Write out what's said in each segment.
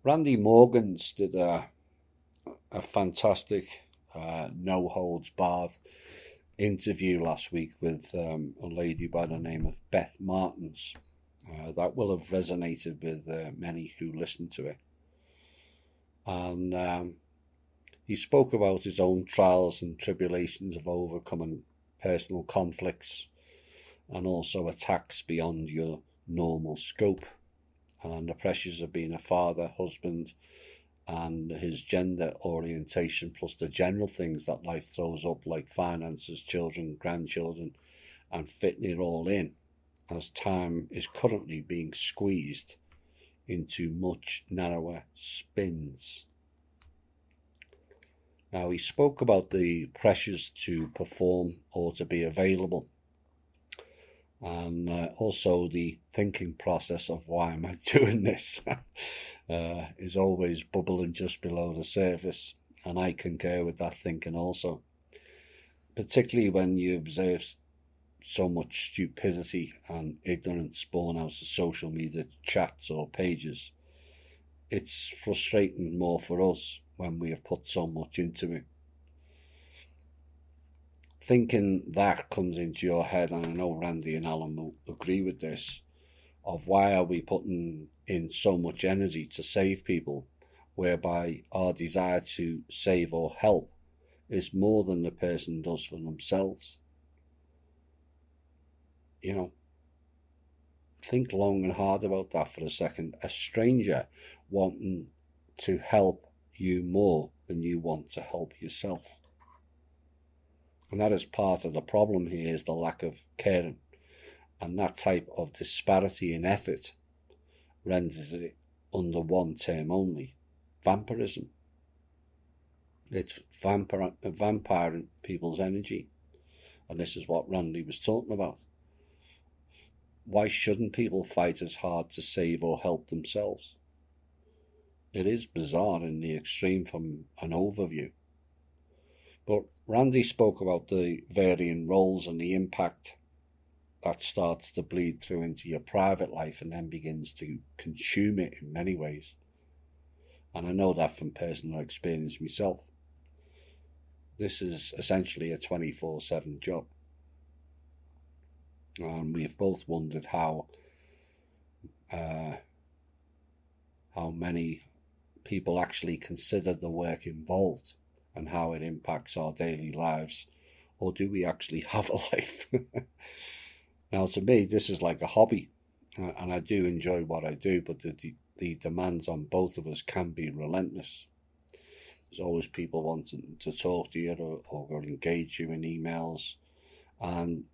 Randy Morgans did a fantastic, no holds barred interview last week with a lady by the name of Beth Martins. That will have resonated with many who listened to it. And he spoke about his own trials and tribulations of overcoming personal conflicts and also attacks beyond your normal scope, and the pressures of being a father, husband, and his gender orientation, plus the general things that life throws up, like finances, children, grandchildren, and fitting it all in, as time is currently being squeezed into much narrower spins. Now, he spoke about the pressures to perform or to be available, and also the thinking process of why am I doing this is always bubbling just below the surface, and I concur with that thinking also, particularly when you observe so much stupidity and ignorance born out of social media chats or pages. It's frustrating more for us when we have put so much into it. Thinking that comes into your head, and I know Randy and Alan will agree with this, of why are we putting in so much energy to save people, whereby our desire to save or help is more than the person does for themselves. You know, think long and hard about that for a second. A stranger wanting to help you more than you want to help yourself. And that is part of the problem here, is the lack of caring. And that type of disparity in effort renders it under one term only: vampirism. It's vampiring people's energy. And this is what Randy was talking about. Why shouldn't people fight as hard to save or help themselves? It is bizarre in the extreme from an overview. But Randy spoke about the varying roles and the impact that starts to bleed through into your private life and then begins to consume it in many ways. And I know that from personal experience myself. This is essentially a 24/7 job. And we've both wondered how many people actually consider the work involved and how it impacts our daily lives, or do we actually have a life? Now, to me, this is like a hobby, and I do enjoy what I do, but the demands on both of us can be relentless. There's always people wanting to talk to you or engage you in emails, and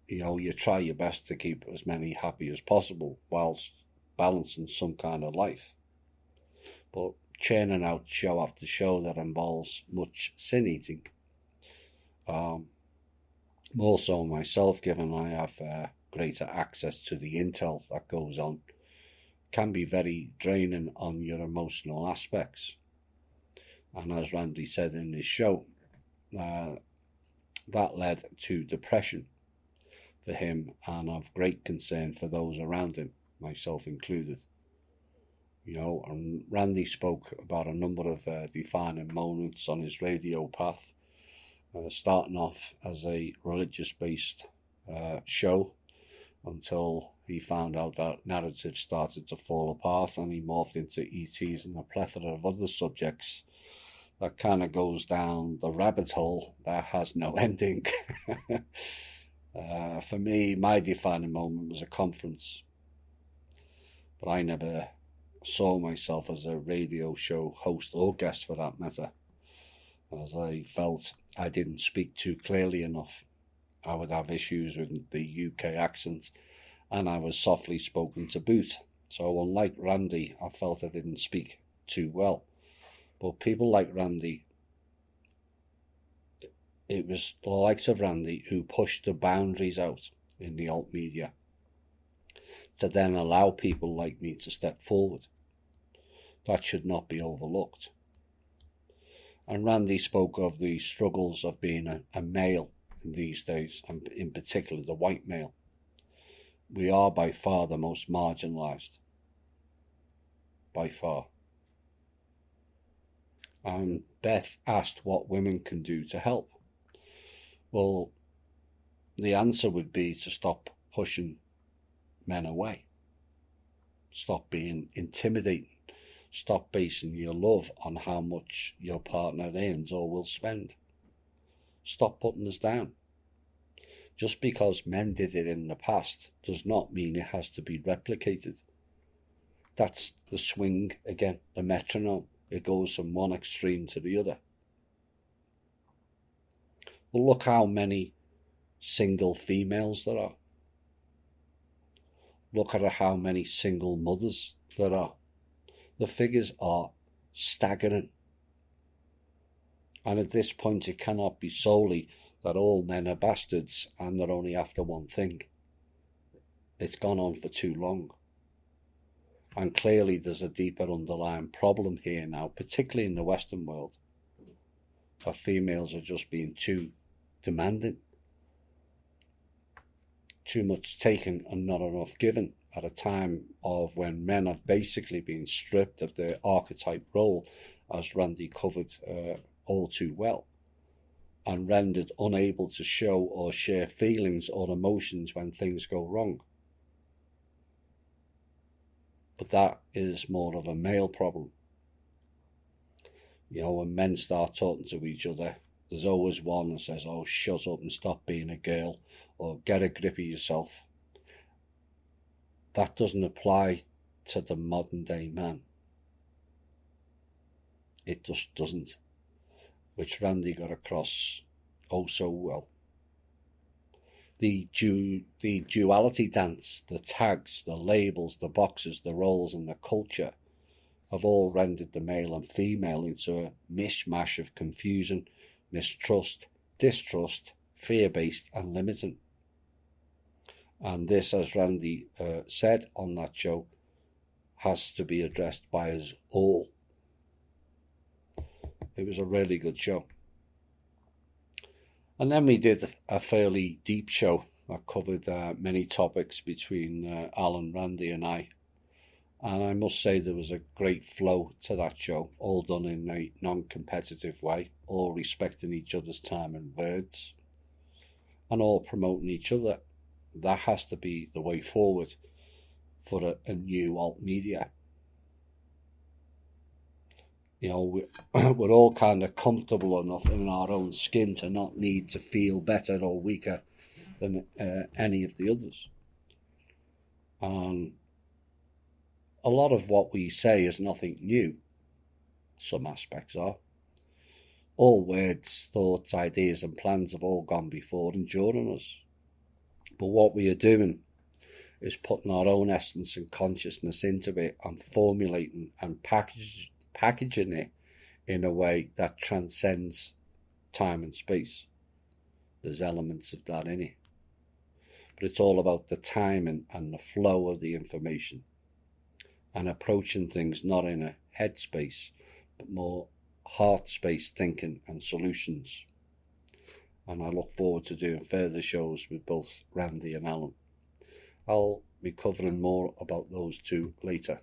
you try your best to keep as many happy as possible whilst balancing some kind of life. But churning out show after show that involves much sin eating, more so myself, given I have greater access to the intel that goes on, can be very draining on your emotional aspects. And as Randy said in his show, that led to depression for him, and of great concern for those around him, myself included. And Randy spoke about a number of defining moments on his radio path, starting off as a religious-based show until he found out that narrative started to fall apart, and he morphed into ETs and a plethora of other subjects that kind of goes down the rabbit hole that has no ending. For me, my defining moment was a conference, but I never saw myself as a radio show host or guest for that matter, as I felt I didn't speak too clearly enough. I would have issues with the UK accent, and I was softly spoken to boot. So unlike Randy, I felt I didn't speak too well. But people like Randy, it was the likes of Randy who pushed the boundaries out in the alt media to then allow people like me to step forward. That should not be overlooked. And Randy spoke of the struggles of being a male in these days, and in particular the white male. We are by far the most marginalised. By far. And Beth asked what women can do to help. Well, the answer would be to stop pushing men away. Stop being intimidating. Stop basing your love on how much your partner earns or will spend. Stop putting us down. Just because men did it in the past does not mean it has to be replicated. That's the swing again, the metronome. It goes from one extreme to the other. Well, look how many single females there are. Look at how many single mothers there are. The figures are staggering. And at this point, it cannot be solely that all men are bastards and they're only after one thing. It's gone on for too long. And clearly there's a deeper underlying problem here now, particularly in the Western world, that females are just being too demanding. Too much taken and not enough given at a time of when men have basically been stripped of their archetype role, as Randy covered all too well, and rendered unable to show or share feelings or emotions when things go wrong. But that is more of a male problem. You know, when men start talking to each other, there's always one that says, oh, shut up and stop being a girl, or get a grip of yourself. That doesn't apply to the modern day man. It just doesn't. Which Randy got across oh so well. The duality dance, the tags, the labels, the boxes, the roles and the culture have all rendered the male and female into a mishmash of confusion, mistrust, distrust, fear-based and limiting. And this, as Randy said on that show, has to be addressed by us all. It was a really good show. And then we did a fairly deep show that covered many topics between Alan, Randy and I. And I must say there was a great flow to that show, all done in a non-competitive way, all respecting each other's time and words, and all promoting each other. That has to be the way forward for a new alt media. You know, we're all kind of comfortable enough in our own skin to not need to feel better or weaker than any of the others. And a lot of what we say is nothing new. Some aspects are. All words, thoughts, ideas and plans have all gone before and during us. But what we are doing is putting our own essence and consciousness into it and formulating and packaging it in a way that transcends time and space. There's elements of that in it. But it's all about the timing and the flow of the information and approaching things not in a head space, but more heart space thinking and solutions. And I look forward to doing further shows with both Randy and Alan. I'll be covering more about those two later.